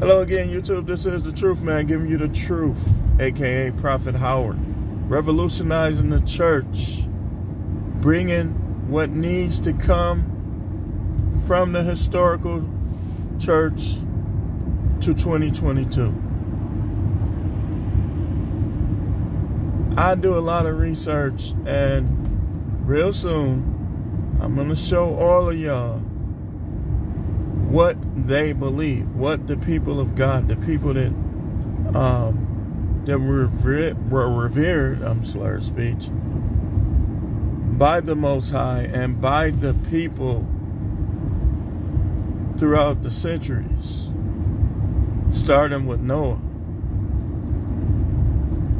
Hello again, YouTube. This is the Truth Man, giving you the truth, aka Prophet Howard, revolutionizing the church, bringing what needs to come from the historical church to 2022. I do a lot of research, and real soon I'm going to show all of y'all what they believe, what the people of God, the people that were revered, I'm slurred speech, by the Most High and by the people throughout the centuries, starting with Noah.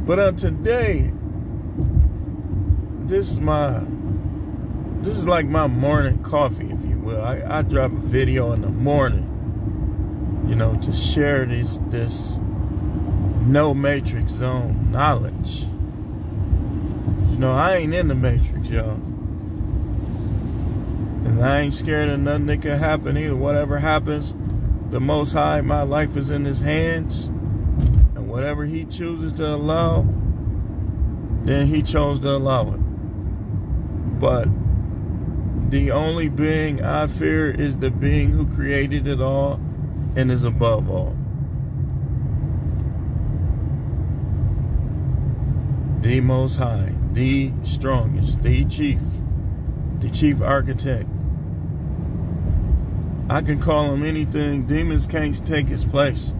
But on today, this is like my morning coffee, if you will. I drop a video in the morning, to share this no matrix zone knowledge. I ain't in the matrix, y'all. And I ain't scared of nothing that can happen either. Whatever happens, the Most High, my life is in His hands. And whatever He chooses to allow, then He chose to allow it. But the only being I fear is the being who created it all and is above all. The Most High, the strongest, the chief architect. I can call Him anything. Demons can't take His place.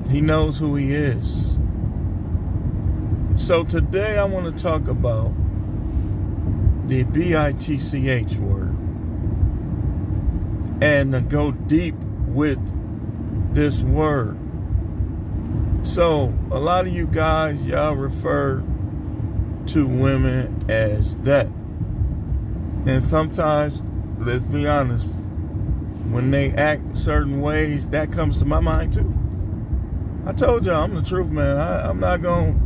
He knows who He is. So today I want to talk about the bi+ch word and to go deep with this word. So a lot of you guys, y'all refer to women as that. And sometimes, let's be honest, when they act certain ways, that comes to my mind too. I told y'all I'm the truth man. I'm not going to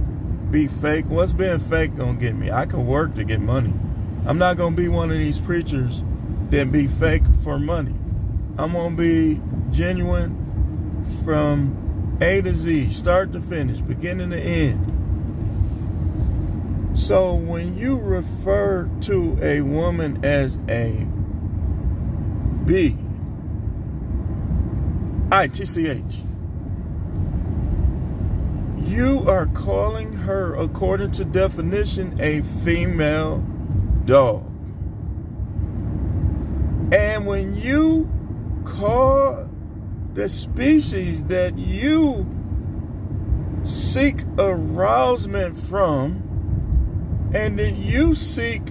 be fake. What's being fake going to get me? I can work to get money. I'm not going to be one of these preachers that be fake for money. I'm going to be genuine from A to Z, start to finish, beginning to end. So when you refer to a woman as a bi+ch, you are calling her, according to definition, a female dog. And when you call the species that you seek arousement from, and that you seek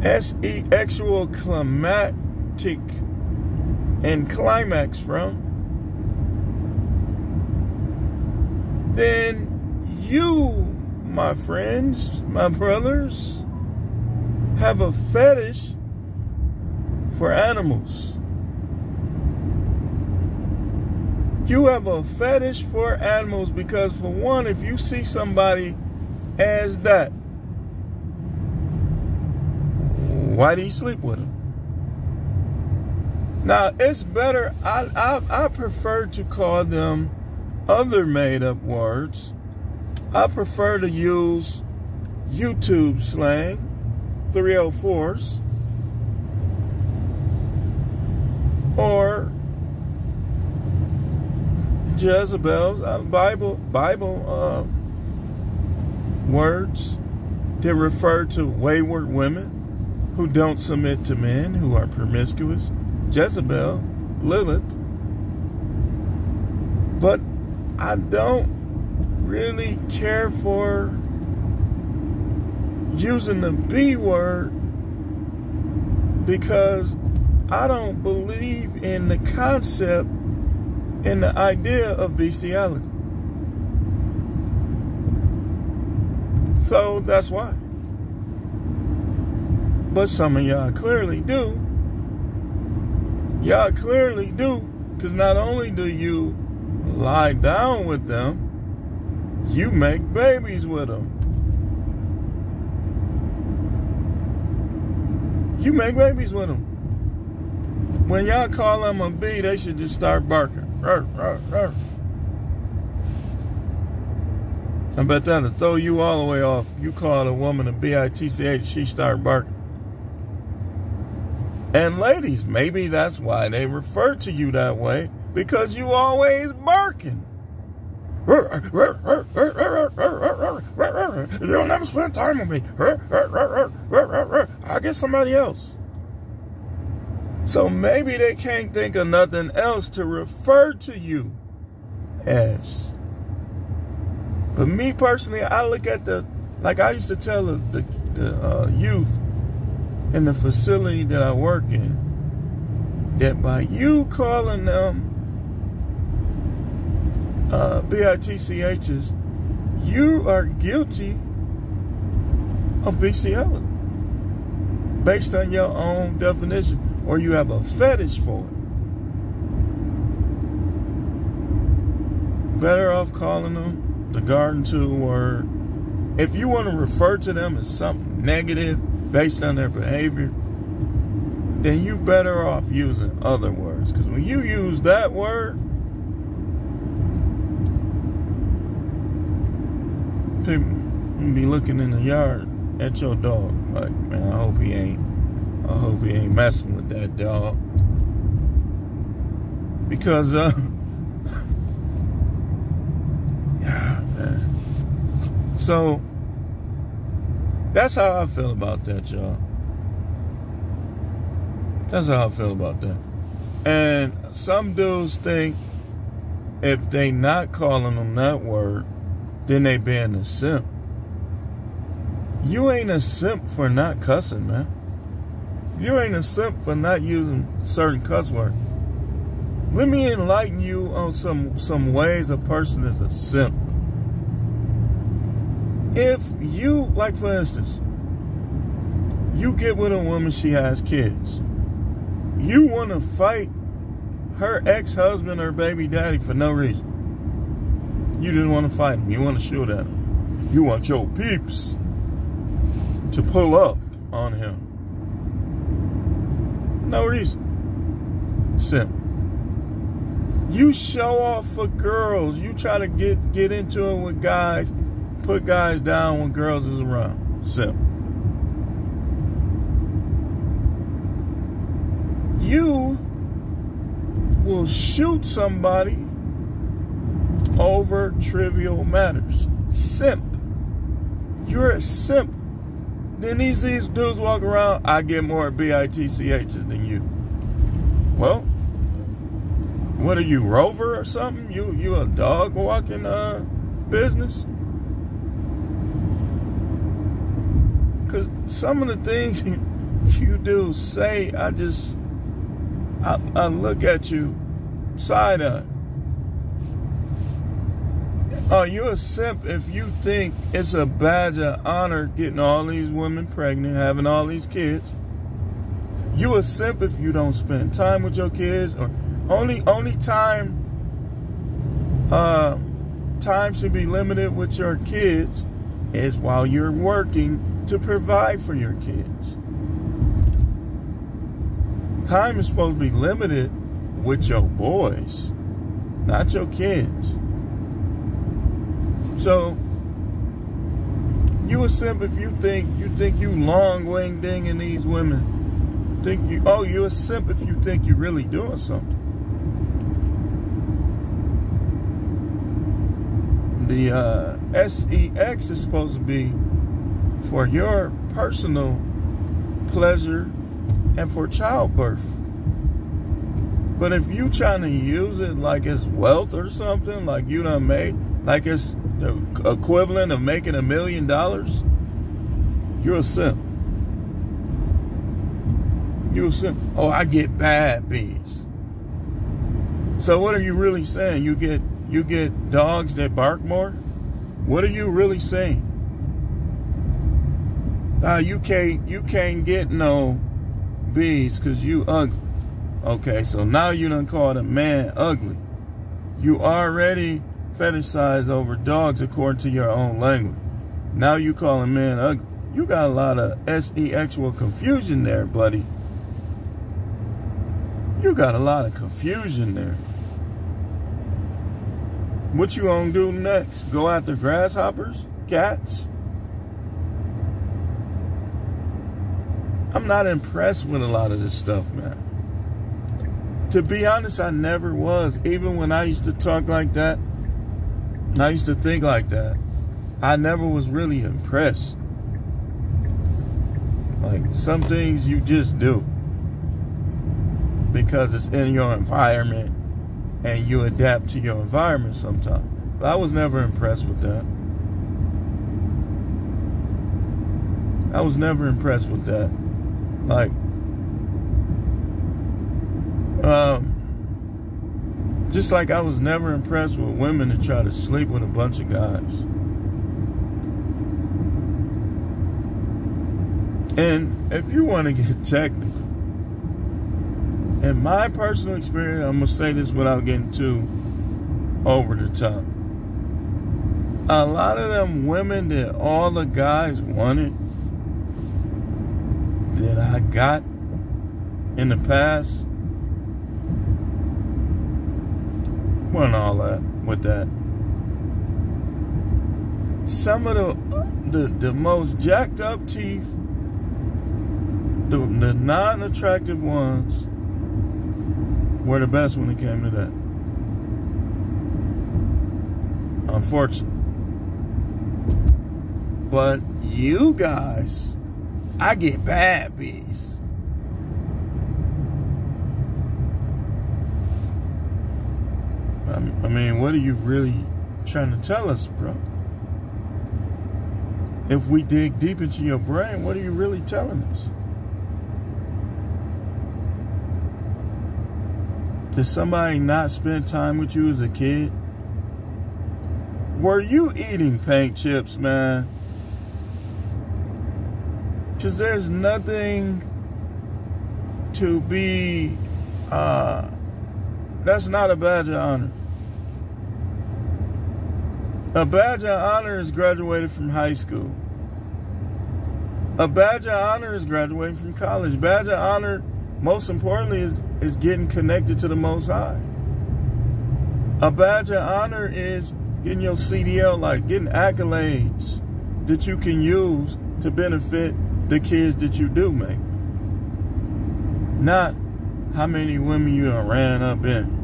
sexual climatic and climax from, then you, my friends, my brothers, have a fetish for animals. You have a fetish for animals because, for one, if you see somebody as that, why do you sleep with them? Now, it's better, I prefer to call them other made-up words. I prefer to use YouTube slang, 304s, or Jezebel's Bible words that refer to wayward women who don't submit to men, who are promiscuous. Jezebel, Lilith. But I don't really care for using the B word because I don't believe in the concept and the idea of bestiality. So that's why. But some of y'all clearly do. Y'all clearly do, because not only do you lie down with them, you make babies with them. You make babies with them. when y'all call them a B, they should just start barking. Rrr, rrr, rrr. I bet that'll throw you all the way off. You call a woman a bi+ch, she start barking. And ladies, maybe that's why they refer to you that way, because you always barking. You don't never spend time with me. I'll get somebody else. So maybe they can't think of nothing else to refer to you as. But me personally, I look at like I used to tell the youth in the facility that I work in, that by you calling them bi+chs, you are guilty of bestiality based on your own definition, or you have a fetish for it. Better off calling them the garden tool word. If you want to refer to them as something negative based on their behavior, then you better off using other words. Because when you use that word, people be looking in the yard at your dog like, man, I hope he ain't messing with that dog. Because yeah, man. So that's how I feel about that, y'all. That's how I feel about that. And some dudes think if they not calling them that word, then they being a simp. You ain't a simp for not cussing, man. You ain't a simp for not using certain cuss words. Let me enlighten you on some ways a person is a simp. If you, like for instance, you get with a woman, she has kids. You want to fight her ex-husband or baby daddy for no reason. You didn't want to fight him. You want to shoot at him. You want your peeps to pull up on him. No reason. Simp. You show off for girls. You try to get into it with guys. Put guys down when girls is around. Simp. You will shoot somebody over trivial matters. Simp. You're a simp. Then these dudes walk around, I get more bi+chs than you. Well, what are you, Rover or something? You a dog walking business? Because some of the things you do say, I look at you side-eye. Oh, you're a simp if you think it's a badge of honor getting all these women pregnant, having all these kids. You a simp if you don't spend time with your kids, or only time should be limited with your kids is while you're working to provide for your kids. Time is supposed to be limited with your boys, not your kids. So you a simp if you think you long wing-dinging these women. You a simp if you think you really doing something. The sex is supposed to be for your personal pleasure and for childbirth. But if you trying to use it like it's wealth or something, like you done made, like it's the equivalent of making $1 million, you're a simp. You're a simp. Oh, I get bad bees. So what are you really saying? You get dogs that bark more? What are you really saying? You can't get no bees because you ugly. Okay, so now you done called a man ugly. You already fetishized over dogs according to your own language. Now you call a man ugly. You got a lot of sexual confusion there, buddy. You got a lot of confusion there. What you gonna do next? Go after grasshoppers? Cats? I'm not impressed with a lot of this stuff, man. To be honest, I never was. Even when I used to talk like that, and I used to think like that, I never was really impressed. Like, some things you just do because it's in your environment and you adapt to your environment sometimes. But I was never impressed with that. I was never impressed with that. Like, just like I was never impressed with women that try to sleep with a bunch of guys. And if you want to get technical, in my personal experience, I'm going to say this without getting too over the top. A lot of them women that all the guys wanted, that I got in the past, wasn't all that with that. Some of the most jacked up teeth, the non-attractive ones, were the best when it came to that. Unfortunately. But you guys, I get bad bees. I mean, what are you really trying to tell us, bro? If we dig deep into your brain, what are you really telling us? Did somebody not spend time with you as a kid? Were you eating paint chips, man? Because there's nothing to be, that's not a badge of honor. A badge of honor is graduated from high school. A badge of honor is graduating from college. Badge of honor, most importantly, is getting connected to the Most High. A badge of honor is getting your CDL, like getting accolades that you can use to benefit the kids that you do make. Not how many women you ran up in.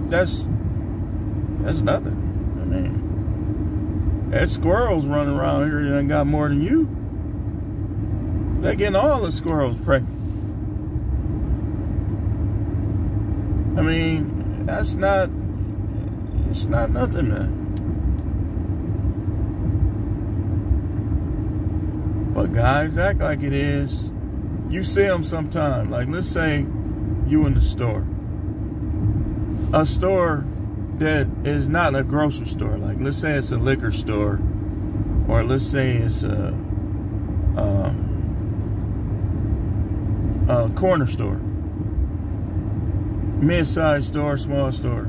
That's nothing. I mean, there's squirrels running around here that got more than you. They're getting all the squirrels pregnant. I mean, it's not nothing, man. But guys act like it is. You see them sometime. Like, let's say you in the store. A store that is not a grocery store. Like, let's say it's a liquor store. Or let's say it's a corner store. Mid-sized store, small store.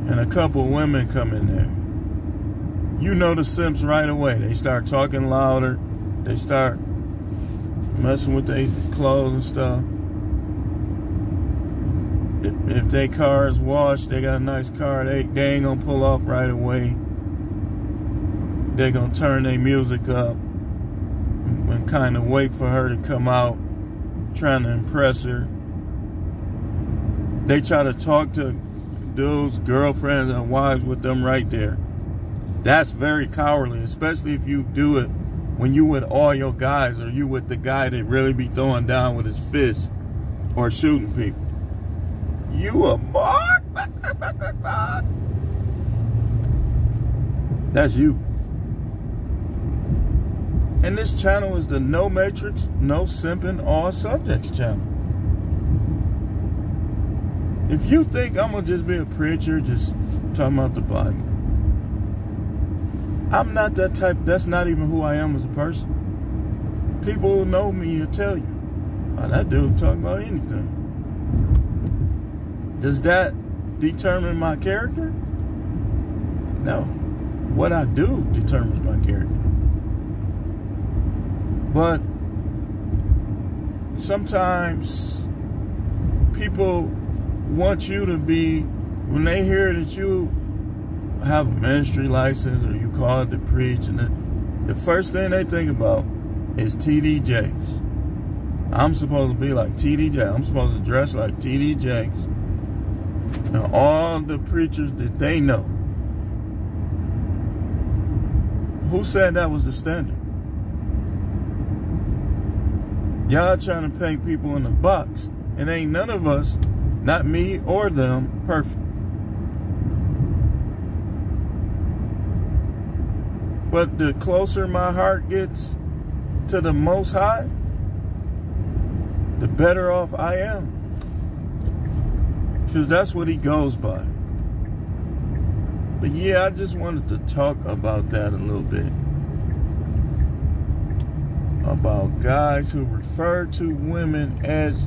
And a couple women come in there. You know the simps right away. They start talking louder. They start messing with their clothes and stuff. If their car is washed, they got a nice car, they ain't gonna pull off right away. They gonna turn their music up and kind of wait for her to come out, trying to impress her. They try to talk to dudes, girlfriends, and wives with them right there. That's very cowardly, especially if you do it when you with all your guys, or you with the guy that really be throwing down with his fist or shooting people. You a mark? That's you. And this channel is the No Matrix, No Simping, All Subjects channel. If you think I'm going to just be a preacher, just talking about the Bible, I'm not that type. That's not even who I am as a person. People who know me will tell you, oh, that dude talk about anything. Does that determine my character? No. What I do determines my character. But sometimes people want you to be, when they hear that you have a ministry license or you call it to preach, and the first thing they think about is TD Jakes. I'm supposed to be like TD Jakes. I'm supposed to dress like TD Jakes. And all the preachers that they know. Who said that was the standard? Y'all trying to paint people in a box. And ain't none of us, not me or them, perfect. But the closer my heart gets to the Most High, the better off I am. Because that's what he goes by. But yeah, I just wanted to talk about that a little bit. About guys who refer to women as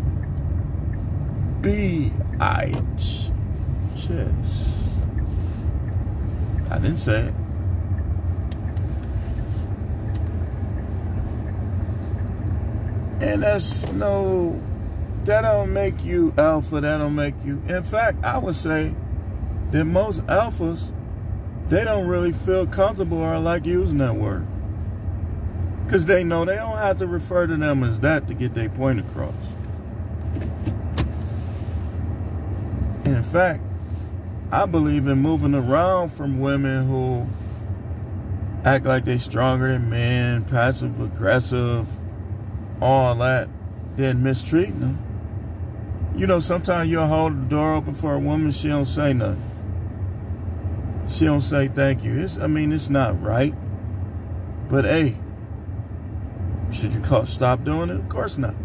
bi+ch. I didn't say it. And that don't make you alpha, that don't make you. In fact, I would say that most alphas, they don't really feel comfortable or like using that word. Because they know they don't have to refer to them as that to get their point across. In fact, I believe in moving around from women who act like they stronger than men, passive aggressive, all that, then mistreating them. You know, sometimes you'll hold the door open for a woman, she don't say nothing. She don't say thank you. It's not right. But hey, should you stop doing it? Of course not.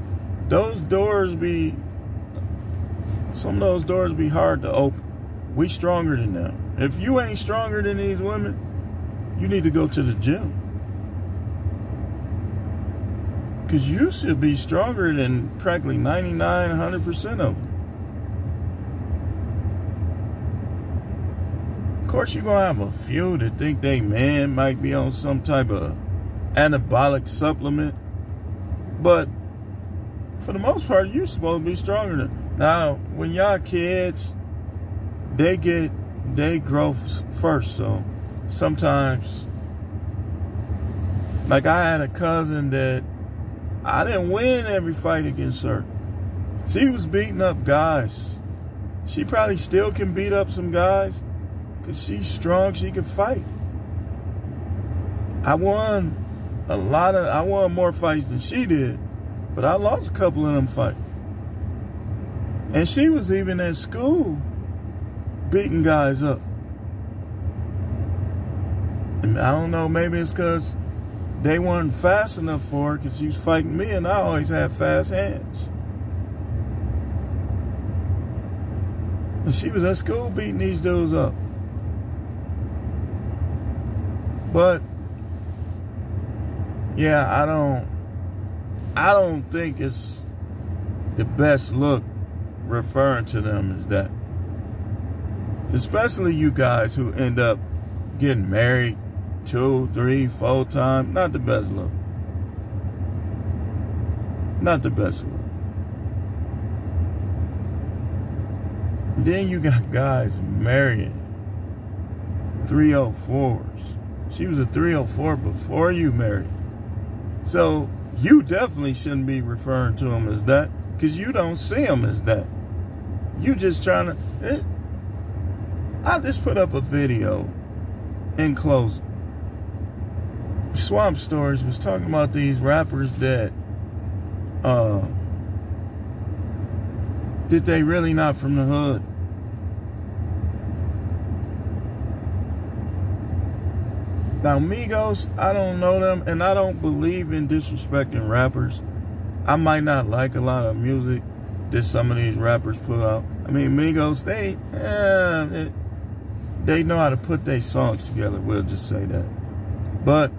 Some of those doors be hard to open. We stronger than them. If you ain't stronger than these women, you need to go to the gym. Because you should be stronger than practically 99, 100% of them. Of course, you're going to have a few that think they man might be on some type of anabolic supplement. But for the most part, you're supposed to be stronger than. Now, when y'all kids, they grow first. So sometimes, like I had a cousin that I didn't win every fight against her. She was beating up guys. She probably still can beat up some guys because she's strong, she can fight. I won more fights than she did, but I lost a couple of them fights. And she was even at school beating guys up. And I don't know, maybe it's because they weren't fast enough for her because she was fighting me and I always had fast hands. And she was at school beating these dudes up. But yeah, I don't think it's the best look referring to them as that. Especially you guys who end up getting married 2, 3, 4 times. Not the best look. Not the best look. Then you got guys marrying 304s. She was a 304 before you married. So you definitely shouldn't be referring to them as that because you don't see them as that. You just trying to. I just put up a video in closing. Swamp Stories was talking about these rappers that they really not from the hood. Now, Migos, I don't know them, and I don't believe in disrespecting rappers. I might not like a lot of music that some of these rappers put out. I mean, Migos, they know how to put their songs together. We'll just say that. But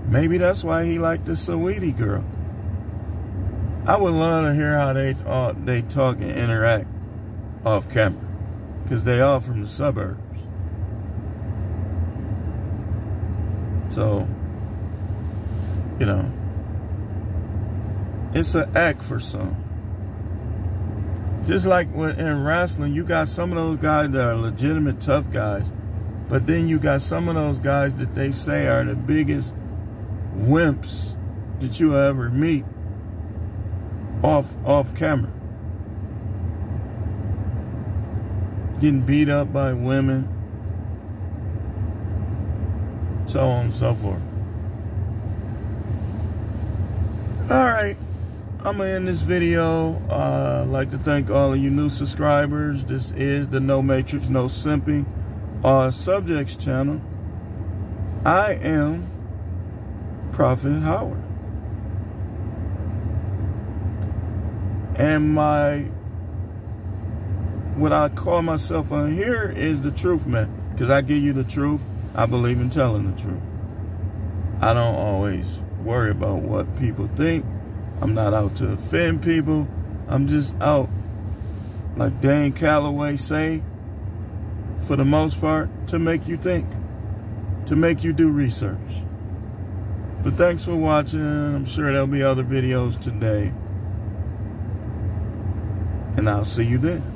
maybe that's why he liked the Saweetie girl. I would love to hear how they talk and interact off camera, because they all from the suburbs. So, you know, It's an act for some. Just like in wrestling, you got some of those guys that are legitimate tough guys, but then you got some of those guys that they say are the biggest wimps that you ever meet off camera. Getting beat up by women, so on and so forth. Alright, I'm going to end this video. I'd like to thank all of you new subscribers. This is the No Matrix, No Simping Subjects channel. I am Prophet Howard. And what I call myself on here is the truth man. Because I give you the truth. I believe in telling the truth. I don't always worry about what people think. I'm not out to offend people. I'm just out, like Dan Calloway say, for the most part, to make you think. To make you do research. But thanks for watching. I'm sure there'll be other videos today. And I'll see you then.